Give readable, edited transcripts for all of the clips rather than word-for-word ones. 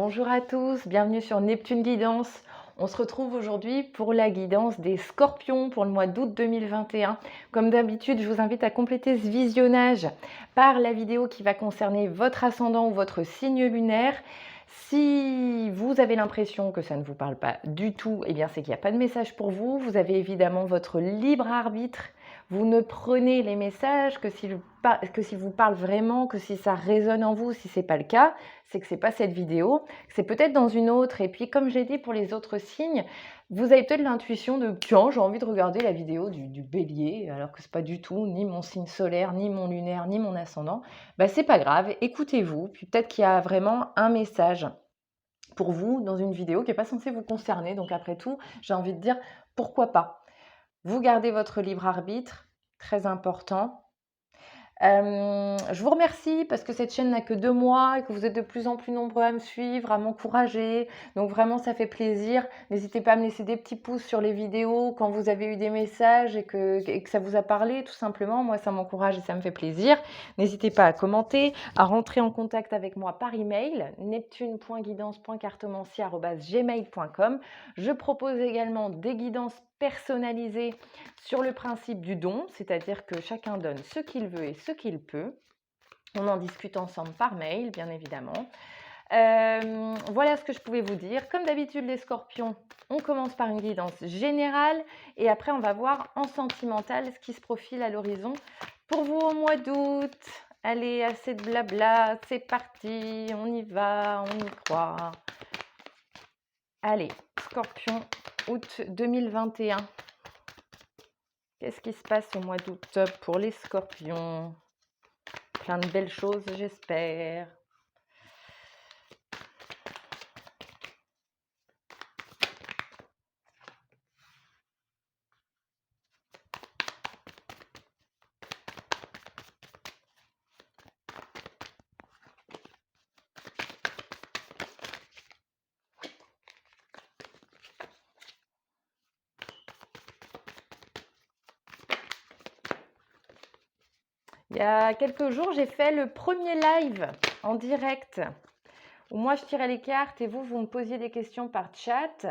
Bonjour à tous, bienvenue sur Neptune Guidance. On se retrouve aujourd'hui pour la guidance des Scorpions pour le mois d'août 2021. Comme d'habitude, je vous invite à compléter ce visionnage par la vidéo qui va concerner votre ascendant ou votre signe lunaire. Si vous avez l'impression que ça ne vous parle pas du tout, eh bien c'est qu'il n'y a pas de message pour vous. Vous avez évidemment votre libre arbitre. Vous ne prenez les messages que s'ils vous parlent vraiment, que si ça résonne en vous. Si ce n'est pas le cas, c'est que ce n'est pas cette vidéo, c'est peut-être dans une autre. Et puis comme j'ai dit pour les autres signes, vous avez peut-être l'intuition de tiens, j'ai envie de regarder la vidéo du bélier, alors que ce n'est pas du tout ni mon signe solaire, ni mon lunaire, ni mon ascendant. C'est pas grave, écoutez-vous, puis peut-être qu'il y a vraiment un message pour vous dans une vidéo qui n'est pas censée vous concerner. Donc après tout, j'ai envie de dire pourquoi pas. Vous gardez votre libre arbitre, très important. Je vous remercie parce que cette chaîne n'a que 2 mois et que vous êtes de plus en plus nombreux à me suivre, à m'encourager. Donc vraiment, ça fait plaisir. N'hésitez pas à me laisser des petits pouces sur les vidéos quand vous avez eu des messages et que ça vous a parlé, tout simplement. Moi, ça m'encourage et ça me fait plaisir. N'hésitez pas à commenter, à rentrer en contact avec moi par email, neptune.guidance.cartomancie@gmail.com. Je propose également des guidances personnalisées sur le principe du don, c'est-à-dire que chacun donne ce qu'il veut et ce qu'il peut. On en discute ensemble par mail, bien évidemment. Voilà ce que je pouvais vous dire. Comme d'habitude, les scorpions, on commence par une guidance générale et après, on va voir en sentimental ce qui se profile à l'horizon pour vous au mois d'août. Allez, assez de blabla, c'est parti, on y va, on y croit. Allez, scorpion, août 2021. Qu'est-ce qui se passe au mois d'août pour les scorpions? Plein de belles choses, j'espère. Il y a quelques jours, j'ai fait le premier live en direct où moi je tirais les cartes et vous me posiez des questions par chat.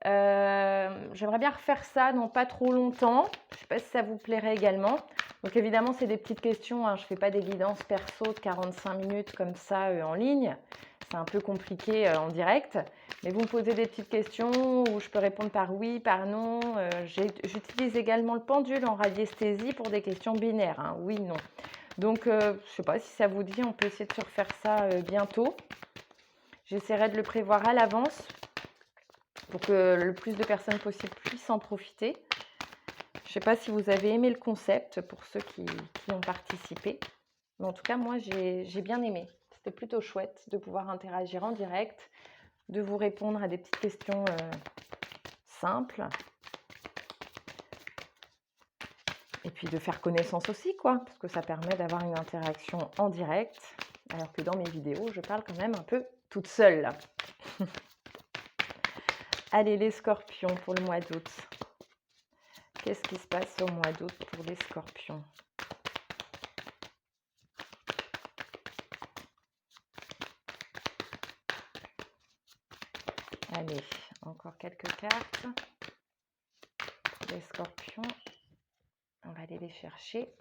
J'aimerais bien refaire ça dans pas trop longtemps. Je ne sais pas si ça vous plairait également. Donc évidemment, c'est des petites questions, hein. Je ne fais pas des guidances perso de 45 minutes comme ça en ligne. C'est un peu compliqué en direct. Mais vous me posez des petites questions où je peux répondre par oui, par non. J'utilise également le pendule en radiesthésie pour des questions binaires, hein. Oui, non. Donc, je ne sais pas si ça vous dit, on peut essayer de se refaire ça bientôt. J'essaierai de le prévoir à l'avance pour que le plus de personnes possible puissent en profiter. Je ne sais pas si vous avez aimé le concept pour ceux qui ont participé. Mais en tout cas, moi, j'ai bien aimé. C'était plutôt chouette de pouvoir interagir en direct, de vous répondre à des petites questions simples. Et puis de faire connaissance aussi, quoi, parce que ça permet d'avoir une interaction en direct, alors que dans mes vidéos, je parle quand même un peu toute seule. Allez, les scorpions pour le mois d'août. Qu'est-ce qui se passe au mois d'août pour les scorpions? Allez, encore quelques cartes. Les scorpions, on va aller les chercher.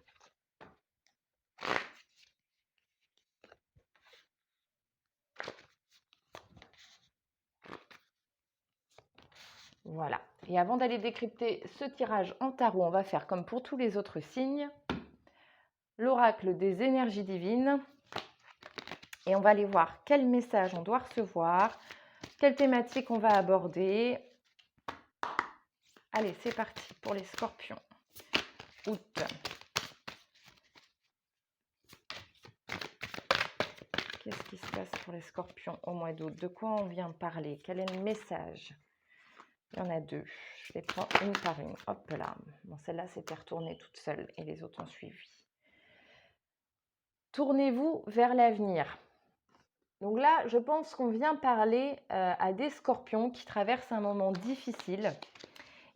Voilà. Et avant d'aller décrypter ce tirage en tarot, on va faire comme pour tous les autres signes, l'oracle des énergies divines. Et on va aller voir quel message on doit recevoir, quelle thématique on va aborder. Allez, c'est parti pour les scorpions. Août. Qu'est-ce qui se passe pour les scorpions au mois d'août? De quoi on vient parler? Quel est le message? Il y en a 2. Je les prends une par une. Hop là. Bon, celle-là, c'était retournée toute seule et les autres ont suivi. Tournez-vous vers l'avenir. Donc là, je pense qu'on vient parler à des scorpions qui traversent un moment difficile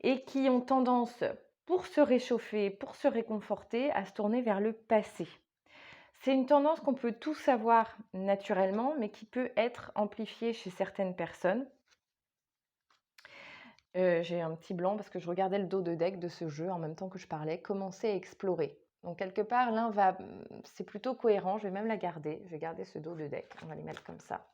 et qui ont tendance, pour se réchauffer, pour se réconforter, à se tourner vers le passé. C'est une tendance qu'on peut tous avoir naturellement, mais qui peut être amplifiée chez certaines personnes. J'ai un petit blanc parce que je regardais le dos de deck de ce jeu en même temps que je parlais, commencer à explorer. Donc quelque part, c'est plutôt cohérent, je vais même la garder. Je vais garder ce dos de deck, on va les mettre comme ça.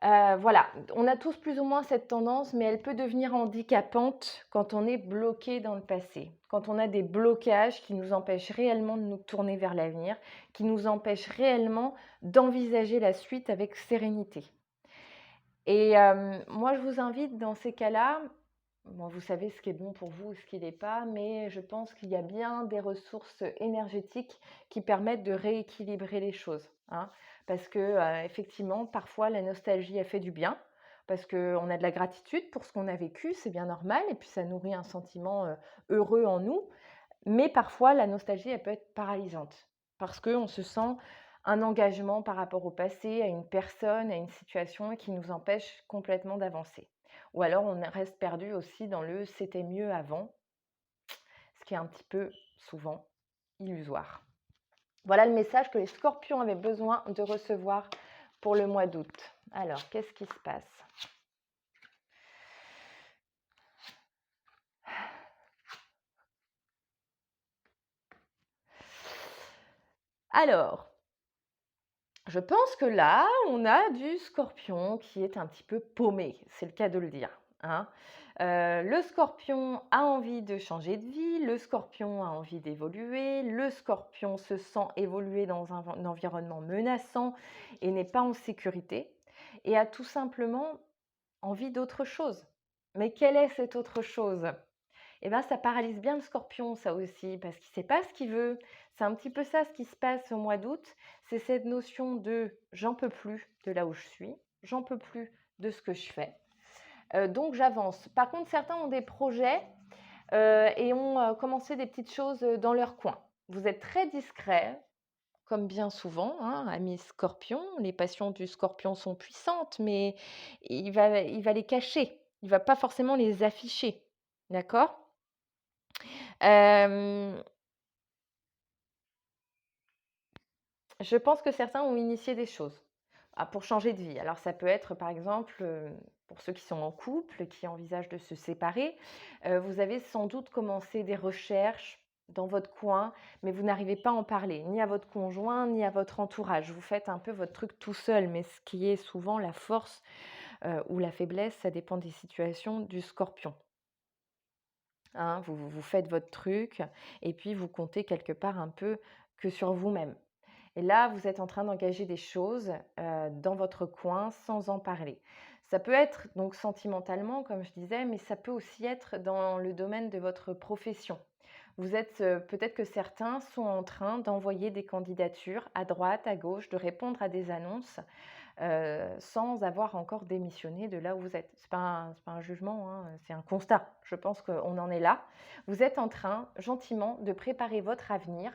Voilà, on a tous plus ou moins cette tendance, mais elle peut devenir handicapante quand on est bloqué dans le passé, quand on a des blocages qui nous empêchent réellement de nous tourner vers l'avenir, qui nous empêchent réellement d'envisager la suite avec sérénité. Et moi, je vous invite dans ces cas-là, bon, vous savez ce qui est bon pour vous et ce qui l'est pas, mais je pense qu'il y a bien des ressources énergétiques qui permettent de rééquilibrer les choses, hein. Parce que, effectivement, parfois, la nostalgie a fait du bien, parce qu'on a de la gratitude pour ce qu'on a vécu, c'est bien normal et puis ça nourrit un sentiment, heureux en nous. Mais parfois, la nostalgie, elle peut être paralysante parce qu'on se sent un engagement par rapport au passé, à une personne, à une situation qui nous empêche complètement d'avancer. Ou alors on reste perdu aussi dans le «c'était mieux avant», ce qui est un petit peu souvent illusoire. Voilà le message que les scorpions avaient besoin de recevoir pour le mois d'août. Alors, qu'est-ce qui se passe? Alors, je pense que là, on a du scorpion qui est un petit peu paumé, c'est le cas de le dire, hein. Le scorpion a envie de changer de vie, le scorpion a envie d'évoluer, le scorpion se sent évoluer dans un environnement menaçant et n'est pas en sécurité et a tout simplement envie d'autre chose. Mais quelle est cette autre chose? Et ben, ça paralyse bien le scorpion, ça aussi, parce qu'il ne sait pas ce qu'il veut. C'est un petit peu ça ce qui se passe au mois d'août. C'est cette notion de j'en peux plus de là où je suis, j'en peux plus de ce que je fais. Donc j'avance. Par contre, certains ont des projets et ont commencé des petites choses dans leur coin. Vous êtes très discret, comme bien souvent, hein, amis scorpions. Les passions du scorpion sont puissantes, mais il va les cacher. Il ne va pas forcément les afficher. D'accord? Hem, je pense que certains ont initié des choses, pour changer de vie. Alors ça peut être par exemple, pour ceux qui sont en couple, qui envisagent de se séparer, vous avez sans doute commencé des recherches dans votre coin, mais vous n'arrivez pas à en parler, ni à votre conjoint, ni à votre entourage. Vous faites un peu votre truc tout seul, mais ce qui est souvent la force, ou la faiblesse, ça dépend des situations, du scorpion, hein. Vous faites votre truc et puis vous comptez quelque part un peu que sur vous-même. Et là, vous êtes en train d'engager des choses, dans votre coin sans en parler. Ça peut être donc sentimentalement, comme je disais, mais ça peut aussi être dans le domaine de votre profession. Vous êtes, peut-être que certains sont en train d'envoyer des candidatures à droite, à gauche, de répondre à des annonces, sans avoir encore démissionné de là où vous êtes. C'est pas un jugement, hein, c'est un constat. Je pense qu'on en est là. Vous êtes en train, gentiment, de préparer votre avenir,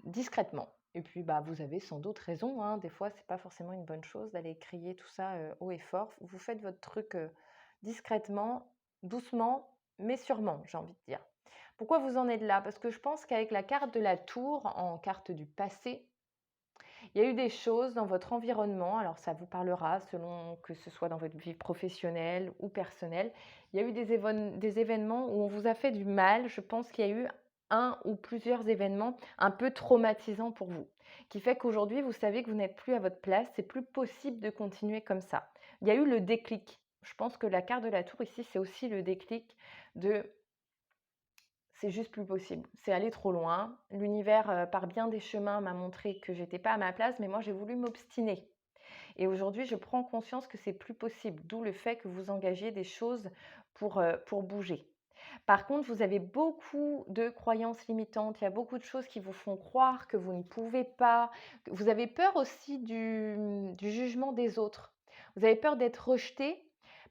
discrètement. Et puis, bah, vous avez sans doute raison, hein, des fois, c'est pas forcément une bonne chose d'aller crier tout ça, haut et fort. Vous faites votre truc, discrètement, doucement, mais sûrement, j'ai envie de dire. Pourquoi vous en êtes là? Parce que je pense qu'avec la carte de la tour, en carte du passé, il y a eu des choses dans votre environnement, alors ça vous parlera selon que ce soit dans votre vie professionnelle ou personnelle. Il y a eu des événements où on vous a fait du mal. Je pense qu'il y a eu un ou plusieurs événements un peu traumatisants pour vous, qui fait qu'aujourd'hui, vous savez que vous n'êtes plus à votre place, c'est plus possible de continuer comme ça. Il y a eu le déclic. Je pense que la carte de la tour ici, c'est aussi le déclic de c'est juste plus possible. C'est aller trop loin. L'univers, par bien des chemins, m'a montré que j'étais pas à ma place, mais moi j'ai voulu m'obstiner. Et aujourd'hui, je prends conscience que c'est plus possible, d'où le fait que vous engagiez des choses pour bouger. Par contre, vous avez beaucoup de croyances limitantes, il y a beaucoup de choses qui vous font croire que vous ne pouvez pas. Vous avez peur aussi du jugement des autres. Vous avez peur d'être rejeté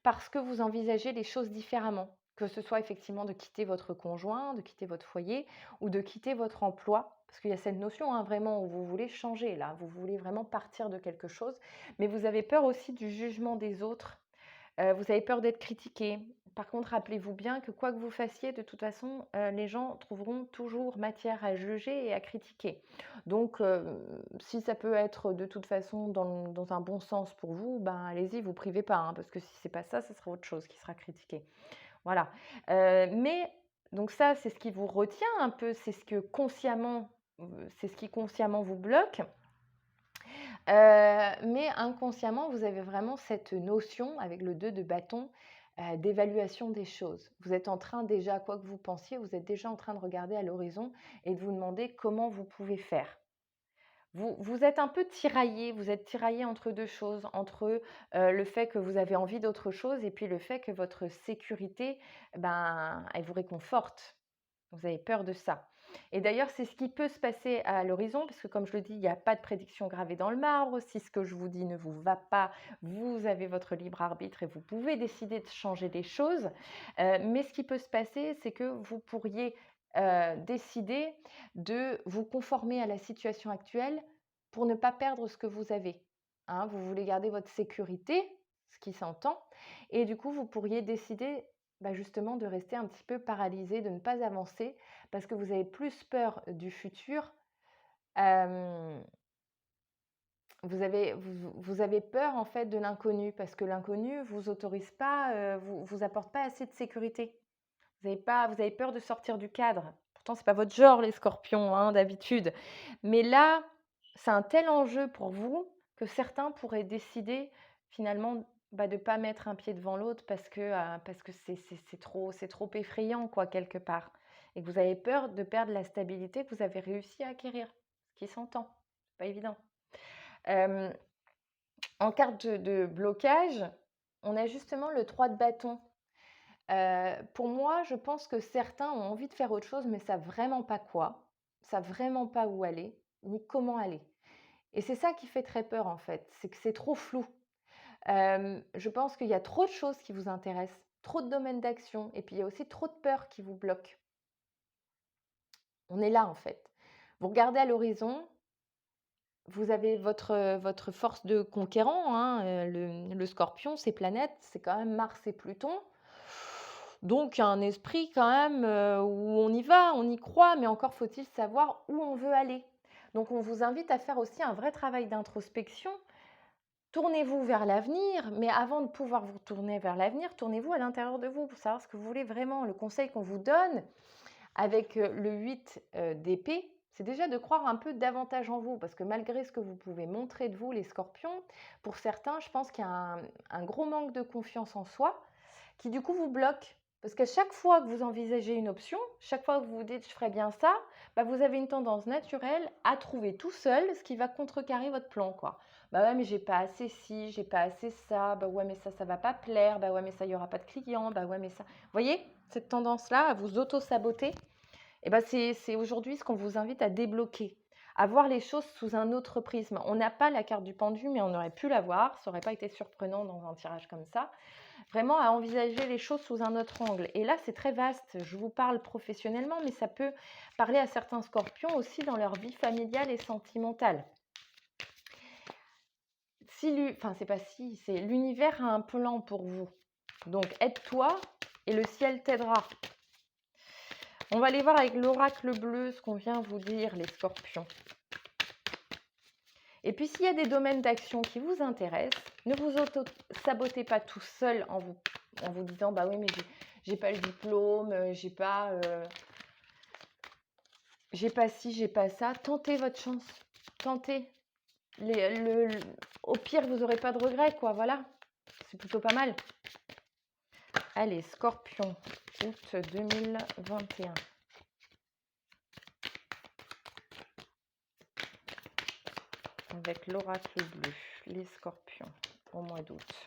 parce que vous envisagez les choses différemment, que ce soit effectivement de quitter votre conjoint, de quitter votre foyer ou de quitter votre emploi. Parce qu'il y a cette notion, hein, vraiment, où vous voulez changer, là, vous voulez vraiment partir de quelque chose, mais vous avez peur aussi du jugement des autres. Vous avez peur d'être critiqué Par contre, rappelez-vous bien que quoi que vous fassiez, de toute façon, les gens trouveront toujours matière à juger et à critiquer. Donc, si ça peut être de toute façon dans un bon sens pour vous, ben, allez-y, vous privez pas, hein, parce que si c'est pas ça, ça sera autre chose qui sera critiqué. Voilà. Mais donc ça, c'est ce qui vous retient un peu, c'est ce qui consciemment vous bloque. Mais inconsciemment, vous avez vraiment cette notion, avec le 2 de bâton, d'évaluation des choses. Vous êtes en train déjà, quoi que vous pensiez, vous êtes déjà en train de regarder à l'horizon et de vous demander comment vous pouvez faire. Vous êtes un peu tiraillé, vous êtes tiraillé entre 2 choses, entre, le fait que vous avez envie d'autre chose et puis le fait que votre sécurité, ben, elle vous réconforte. Vous avez peur de ça. Et d'ailleurs, c'est ce qui peut se passer à l'horizon, parce que comme je le dis, il n'y a pas de prédiction gravée dans le marbre. Si ce que je vous dis ne vous va pas, vous avez votre libre arbitre et vous pouvez décider de changer les choses. Mais ce qui peut se passer, c'est que vous pourriez décider de vous conformer à la situation actuelle pour ne pas perdre ce que vous avez. Hein, vous voulez garder votre sécurité, ce qui s'entend, et du coup, vous pourriez décider justement de rester un petit peu paralysé, de ne pas avancer parce que vous avez plus peur du futur. Hem, vous avez peur en fait de l'inconnu parce que l'inconnu vous autorise pas, vous apporte pas assez de sécurité. Vous avez peur de sortir du cadre. Pourtant c'est pas votre genre les scorpions, hein, d'habitude. Mais là, c'est un tel enjeu pour vous que certains pourraient décider finalement, de pas mettre un pied devant l'autre parce que c'est trop effrayant quoi quelque part et que vous avez peur de perdre la stabilité que vous avez réussi à acquérir, ce qui s'entend, c'est pas évident. Hem, En carte de blocage, on a justement le 3 de bâton. Pour moi, je pense que certains ont envie de faire autre chose, mais savent vraiment pas quoi, savent vraiment pas où aller, ni comment aller. Et c'est ça qui fait très peur en fait, c'est que c'est trop flou. Je pense qu'il y a trop de choses qui vous intéressent, trop de domaines d'action et puis il y a aussi trop de peurs qui vous bloquent. On est là en fait. Vous regardez à l'horizon, vous avez votre force de conquérant, hein, le Scorpion, ses planètes, c'est quand même Mars et Pluton. Donc un esprit quand même, où on y va, on y croit, mais encore faut-il savoir où on veut aller. Donc on vous invite à faire aussi un vrai travail d'introspection. Tournez-vous vers l'avenir, mais avant de pouvoir vous tourner vers l'avenir, tournez-vous à l'intérieur de vous pour savoir ce que vous voulez vraiment. Le conseil qu'on vous donne avec, le 8, d'épée, c'est déjà de croire un peu davantage en vous parce que malgré ce que vous pouvez montrer de vous les scorpions, pour certains, je pense qu'il y a un gros manque de confiance en soi qui du coup vous bloque. Parce qu'à chaque fois que vous envisagez une option, chaque fois que vous vous dites je ferais bien ça, vous avez une tendance naturelle à trouver tout seul ce qui va contrecarrer votre plan, quoi. Bah ouais, mais j'ai pas assez ci, j'ai pas assez ça, bah ouais, mais ça va pas plaire, bah ouais, mais ça, il y aura pas de clients, bah ouais, mais ça. Vous voyez, cette tendance-là à vous auto-saboter, et c'est aujourd'hui ce qu'on vous invite à débloquer, à voir les choses sous un autre prisme. On n'a pas la carte du pendu, mais on aurait pu l'avoir, ça n'aurait pas été surprenant dans un tirage comme ça. Vraiment à envisager les choses sous un autre angle. Et là, c'est très vaste. Je vous parle professionnellement, mais ça peut parler à certains scorpions aussi dans leur vie familiale et sentimentale. C'est pas si, c'est l'univers a un plan pour vous. Donc aide-toi et le ciel t'aidera. On va aller voir avec l'oracle bleu ce qu'on vient vous dire, les scorpions. Et puis s'il y a des domaines d'action qui vous intéressent, ne vous auto-sabotez pas tout seul en vous disant bah oui mais j'ai pas le diplôme, j'ai pas ci, j'ai pas ça. Tentez votre chance, tentez. Au pire vous n'aurez pas de regrets quoi, voilà. C'est plutôt pas mal. Allez, Scorpion, août 2021. Avec l'oracle bleu, les scorpions, au mois d'août.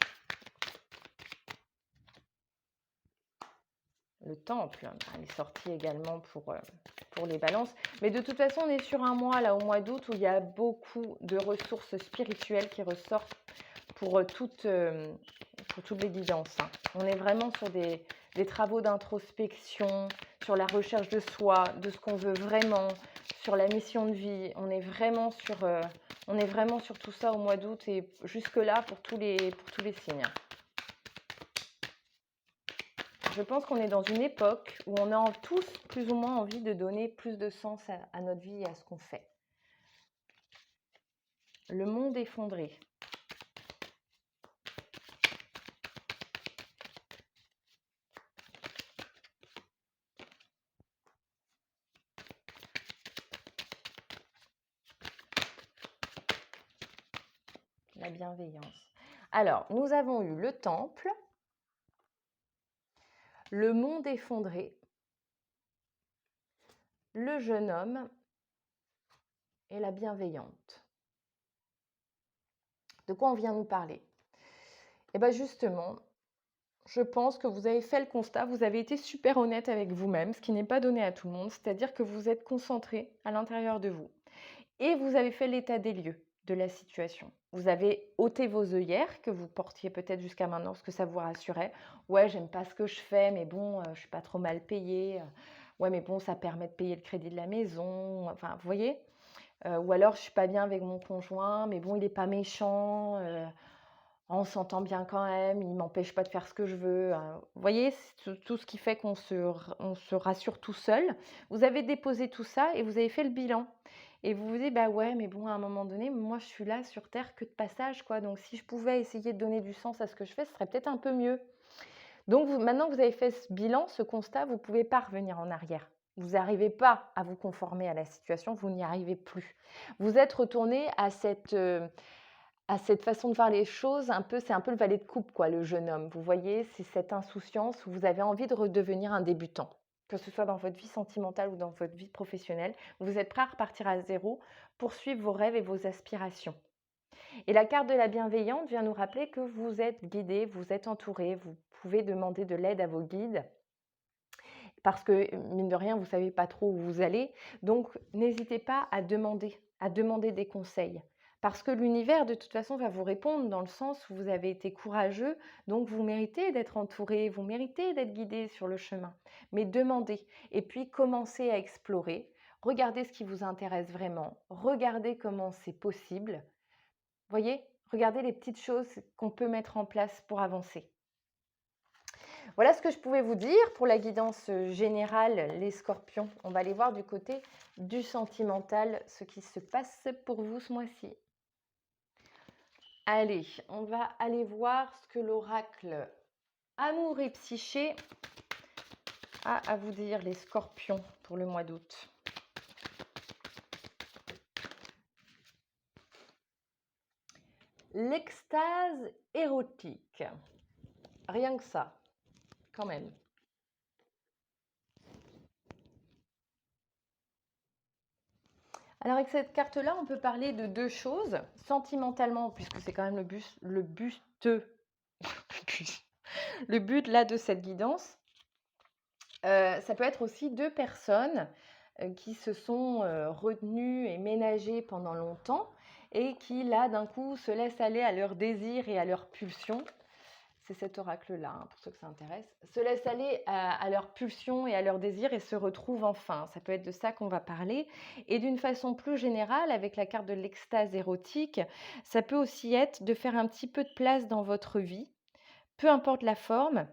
Le temple, elle est sortie également pour les balances. Mais de toute façon, on est sur un mois, là, au mois d'août, où il y a beaucoup de ressources spirituelles qui ressortent pour toutes les guidances. Hein. On est vraiment sur des travaux d'introspection, sur la recherche de soi, de ce qu'on veut vraiment, sur la mission de vie. On est vraiment sur tout ça au mois d'août et jusque-là pour tous les signes. Je pense qu'on est dans une époque où on a tous plus ou moins envie de donner plus de sens à notre vie et à ce qu'on fait. Le monde effondré. La bienveillance. Alors, nous avons eu le temple, le monde effondré, le jeune homme et la bienveillante. De quoi on vient nous parler? Eh bien justement, je pense que vous avez fait le constat, vous avez été super honnête avec vous-même, ce qui n'est pas donné à tout le monde, c'est-à-dire que vous êtes concentré à l'intérieur de vous. Et vous avez fait l'état des lieux de la situation. Vous avez ôté vos œillères que vous portiez peut-être jusqu'à maintenant parce que ça vous rassurait. Ouais, j'aime pas ce que je fais, mais bon, je suis pas trop mal payée. Ouais, mais bon, ça permet de payer le crédit de la maison. Enfin, vous voyez? Ou alors, je suis pas bien avec mon conjoint, mais bon, il est pas méchant. On s'entend bien quand même, il m'empêche pas de faire ce que je veux. Vous voyez, c'est tout ce qui fait qu'on se rassure tout seul. Vous avez déposé tout ça et vous avez fait le bilan. Et vous vous dites, bah ouais, mais bon, à un moment donné, moi, je suis là sur Terre que de passage, quoi. Donc, si je pouvais essayer de donner du sens à ce que je fais, ce serait peut-être un peu mieux. Donc, maintenant que vous avez fait ce bilan, ce constat, vous ne pouvez pas revenir en arrière. Vous n'arrivez pas à vous conformer à la situation, vous n'y arrivez plus. Vous êtes retourné à cette façon de voir les choses, c'est un peu le valet de coupe, quoi, le jeune homme. Vous voyez, c'est cette insouciance où vous avez envie de redevenir un débutant, que ce soit dans votre vie sentimentale ou dans votre vie professionnelle. Vous êtes prêt à repartir à zéro, poursuivre vos rêves et vos aspirations. Et la carte de la bienveillante vient nous rappeler que vous êtes guidé, vous êtes entouré, vous pouvez demander de l'aide à vos guides parce que, mine de rien, vous ne savez pas trop où vous allez. Donc, n'hésitez pas à demander des conseils. Parce que l'univers, de toute façon, va vous répondre dans le sens où vous avez été courageux, donc vous méritez d'être entouré, vous méritez d'être guidé sur le chemin. Mais demandez et puis commencez à explorer. Regardez ce qui vous intéresse vraiment. Regardez comment c'est possible. Voyez, regardez les petites choses qu'on peut mettre en place pour avancer. Voilà ce que je pouvais vous dire pour la guidance générale, les scorpions. On va aller voir du côté du sentimental ce qui se passe pour vous ce mois-ci. Allez, on va aller voir ce que l'oracle Amour et Psyché a à vous dire, les scorpions, pour le mois d'août. L'extase érotique. Rien que ça, quand même. Alors avec cette carte-là, on peut parler de deux choses. Sentimentalement, puisque c'est quand même le but là de cette guidance, ça peut être aussi deux personnes qui se sont retenues et ménagées pendant longtemps et qui là d'un coup se laissent aller à leurs désirs et à leurs pulsions. C'est cet oracle-là, pour ceux que ça intéresse. Se laissent aller à leurs pulsions et à leurs désirs et se retrouvent enfin. Ça peut être de ça qu'on va parler. Et d'une façon plus générale, avec la carte de l'extase érotique, ça peut aussi être de faire un petit peu de place dans votre vie, peu importe la forme,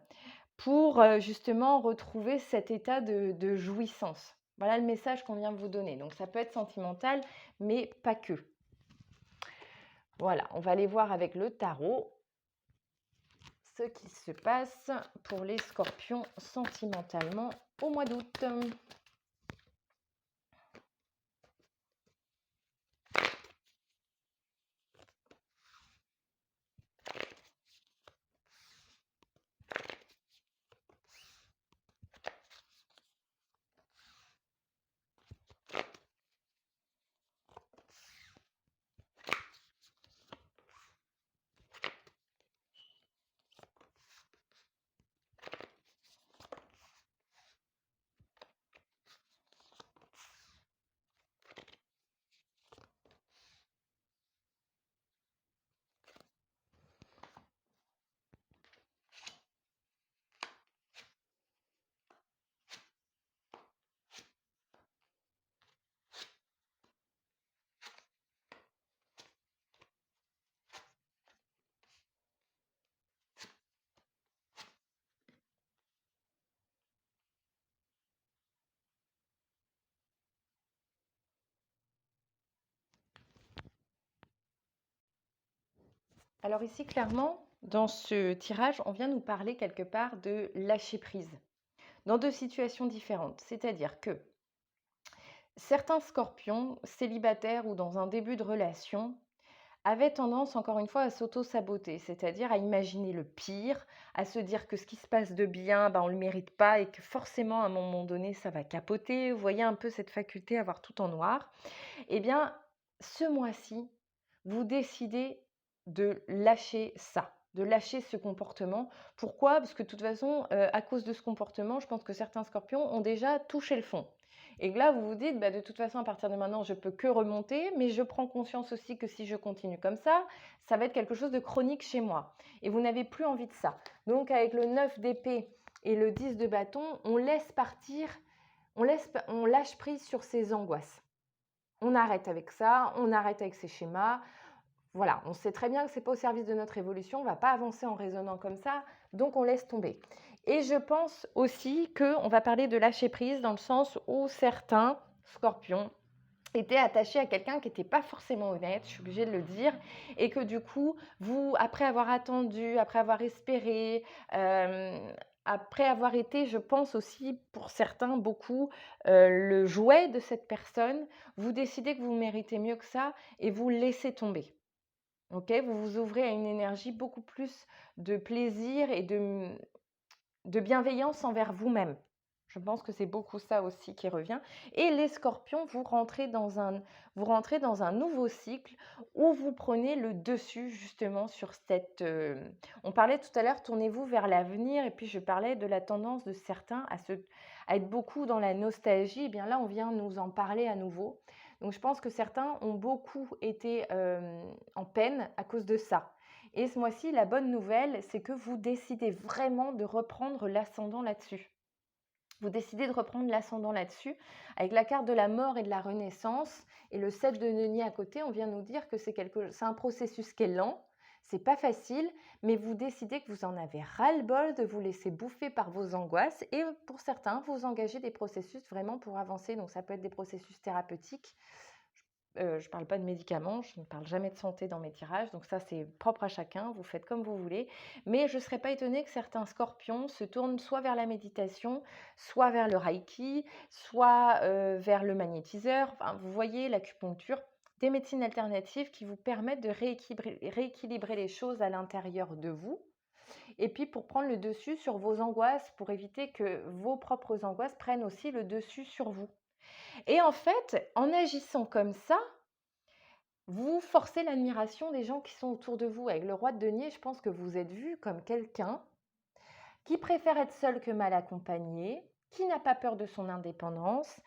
pour justement retrouver cet état de jouissance. Voilà le message qu'on vient de vous donner. Donc ça peut être sentimental, mais pas que. Voilà, on va aller voir avec le tarot ce qui se passe pour les scorpions sentimentalement au mois d'août. Alors ici, clairement, dans ce tirage, on vient nous parler quelque part de lâcher prise dans deux situations différentes. C'est-à-dire que certains scorpions, célibataires ou dans un début de relation, avaient tendance, encore une fois, à s'auto-saboter, c'est-à-dire à imaginer le pire, à se dire que ce qui se passe de bien, ben, on ne le mérite pas et que forcément, à un moment donné, ça va capoter. Vous voyez un peu cette faculté à voir tout en noir. Eh bien, ce mois-ci, vous décidez de lâcher ça, de lâcher ce comportement. Pourquoi? Parce que de toute façon, à cause de ce comportement, je pense que certains scorpions ont déjà touché le fond. Et que là, vous vous dites: «Bah, de toute façon, à partir de maintenant, je peux que remonter, mais je prends conscience aussi que si je continue comme ça va être quelque chose de chronique chez moi» et vous n'avez plus envie de ça. Donc avec le 9 d'épée et le 10 de bâton, on laisse partir, on lâche prise sur ces angoisses. On arrête avec ça, on arrête avec ces schémas. Voilà, on sait très bien que c'est pas au service de notre évolution, on va pas avancer en raisonnant comme ça, donc on laisse tomber. Et je pense aussi qu'on va parler de lâcher prise dans le sens où certains scorpions étaient attachés à quelqu'un qui n'était pas forcément honnête, je suis obligée de le dire, et que du coup, vous, après avoir attendu, après avoir espéré, après avoir été, je pense aussi pour certains, beaucoup, le jouet de cette personne, vous décidez que vous méritez mieux que ça et vous laissez tomber. OK? Vous vous ouvrez à une énergie beaucoup plus de plaisir et de bienveillance envers vous-même. Je pense que c'est beaucoup ça aussi qui revient et les scorpions, vous rentrez dans un nouveau cycle où vous prenez le dessus justement sur on parlait tout à l'heure, tournez-vous vers l'avenir et puis je parlais de la tendance de certains à être beaucoup dans la nostalgie et bien là, on vient nous en parler à nouveau. Donc je pense que certains ont beaucoup été, en peine à cause de ça. Et ce mois-ci, la bonne nouvelle, c'est que vous décidez vraiment de reprendre l'ascendant là-dessus. Vous décidez de reprendre l'ascendant là-dessus. Avec la carte de la mort et de la renaissance et le 7 de denier à côté, on vient nous dire que c'est un processus qui est lent, c'est pas facile, mais vous décidez que vous en avez ras-le-bol de vous laisser bouffer par vos angoisses et pour certains, vous engagez des processus vraiment pour avancer. Donc ça peut être des processus thérapeutiques, je ne parle pas de médicaments, je ne parle jamais de santé dans mes tirages, donc ça c'est propre à chacun, vous faites comme vous voulez. Mais je ne serais pas étonnée que certains scorpions se tournent soit vers la méditation, soit vers le reiki, soit vers le magnétiseur, enfin, vous voyez l'acupuncture, des médecines alternatives qui vous permettent de rééquilibrer les choses à l'intérieur de vous. Et puis pour prendre le dessus sur vos angoisses, pour éviter que vos propres angoisses prennent aussi le dessus sur vous. Et en fait, en agissant comme ça, vous forcez l'admiration des gens qui sont autour de vous. Avec le roi de denier, je pense que vous êtes vu comme quelqu'un qui préfère être seul que mal accompagné, qui n'a pas peur de son indépendance,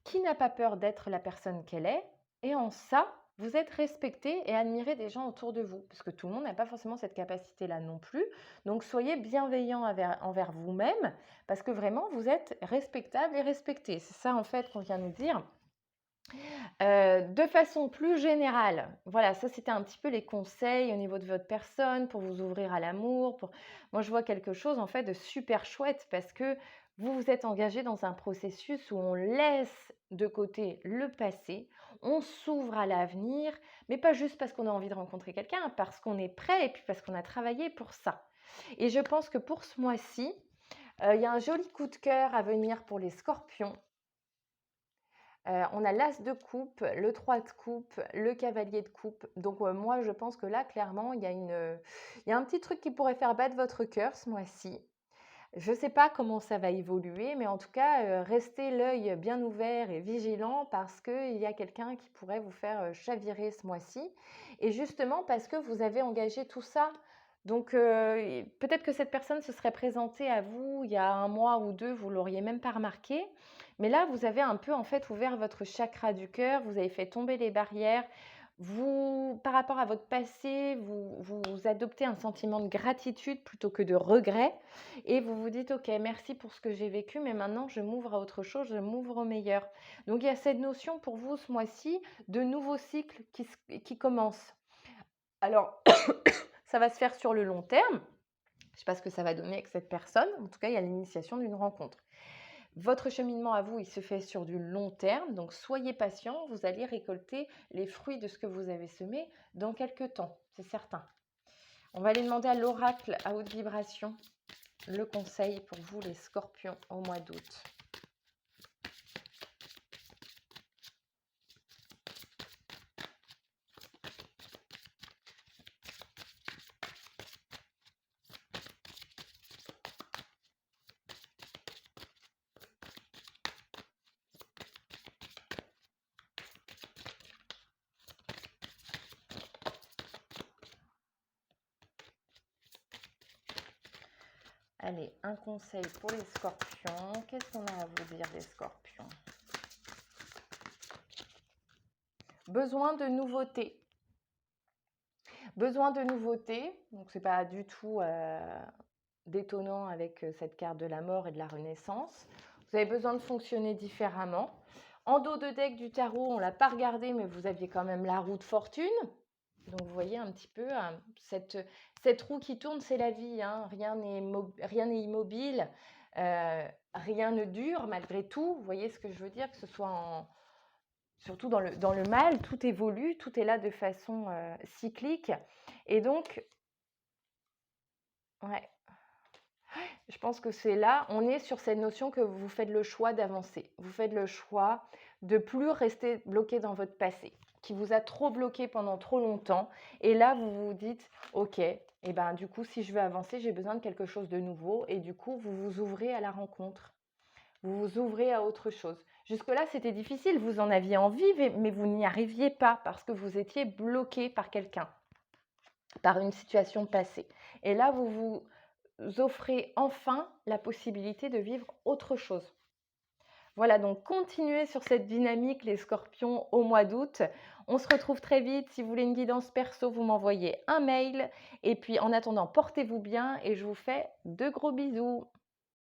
qui n'a pas peur d'être la personne qu'elle est. Et en ça, vous êtes respecté et admiré des gens autour de vous, parce que tout le monde n'a pas forcément cette capacité-là non plus. Donc soyez bienveillant envers vous-même, parce que vraiment, vous êtes respectable et respecté. C'est ça en fait qu'on vient nous dire. De façon plus générale, voilà, ça c'était un petit peu les conseils au niveau de votre personne pour vous ouvrir à l'amour, moi je vois quelque chose en fait de super chouette parce que vous vous êtes engagé dans un processus où on laisse de côté le passé, on s'ouvre à l'avenir, mais pas juste parce qu'on a envie de rencontrer quelqu'un, parce qu'on est prêt et puis parce qu'on a travaillé pour ça. Et je pense que pour ce mois-ci, il y a un joli coup de cœur à venir pour les scorpions. On a l'as de coupe, le 3 de coupe, le cavalier de coupe. Donc moi, je pense que là, clairement, il y a un petit truc qui pourrait faire battre votre cœur ce mois-ci. Je ne sais pas comment ça va évoluer, mais en tout cas, restez l'œil bien ouvert et vigilant parce qu'il y a quelqu'un qui pourrait vous faire chavirer ce mois-ci. Et justement parce que vous avez engagé tout ça. Donc peut-être que cette personne se serait présentée à vous il y a un mois ou deux, vous ne l'auriez même pas remarqué. Mais là, vous avez un peu en fait ouvert votre chakra du cœur, vous avez fait tomber les barrières. Vous, par rapport à votre passé, vous adoptez un sentiment de gratitude plutôt que de regret. Et vous vous dites, OK, merci pour ce que j'ai vécu, mais maintenant je m'ouvre à autre chose, je m'ouvre au meilleur. Donc il y a cette notion pour vous ce mois-ci de nouveau cycle qui commence. Alors, ça va se faire sur le long terme. Je ne sais pas ce que ça va donner avec cette personne. En tout cas, il y a l'initiation d'une rencontre. Votre cheminement à vous, il se fait sur du long terme. Donc, soyez patient. Vous allez récolter les fruits de ce que vous avez semé dans quelques temps. C'est certain. On va aller demander à l'oracle à haute vibration le conseil pour vous, les scorpions, au mois d'août. Allez, un conseil pour les scorpions. Qu'est-ce qu'on a à vous dire des scorpions? Besoin de nouveautés. Besoin de nouveautés, donc c'est pas du tout détonnant avec cette carte de la mort et de la renaissance. Vous avez besoin de fonctionner différemment. En dos de deck du tarot, on ne l'a pas regardé, mais vous aviez quand même la roue de fortune. Donc vous voyez un petit peu, cette roue qui tourne, c'est la vie, hein. Rien n'est immobile, rien ne dure malgré tout. Vous voyez ce que je veux dire, que ce soit surtout dans le mal, tout évolue, tout est là de façon cyclique. Et donc, ouais, je pense que c'est là, on est sur cette notion que vous faites le choix d'avancer. Vous faites le choix de plus rester bloqué dans votre passé, qui vous a trop bloqué pendant trop longtemps. Et là, vous vous dites, ok, et ben du coup, si je veux avancer, j'ai besoin de quelque chose de nouveau. Et du coup, vous vous ouvrez à la rencontre. Vous vous ouvrez à autre chose. Jusque-là, c'était difficile. Vous en aviez envie, mais vous n'y arriviez pas parce que vous étiez bloqué par quelqu'un, par une situation passée. Et là, vous vous offrez enfin la possibilité de vivre autre chose. Voilà, donc continuez sur cette dynamique, les scorpions, au mois d'août. On se retrouve très vite. Si vous voulez une guidance perso, vous m'envoyez un mail. Et puis, en attendant, portez-vous bien et je vous fais de gros bisous.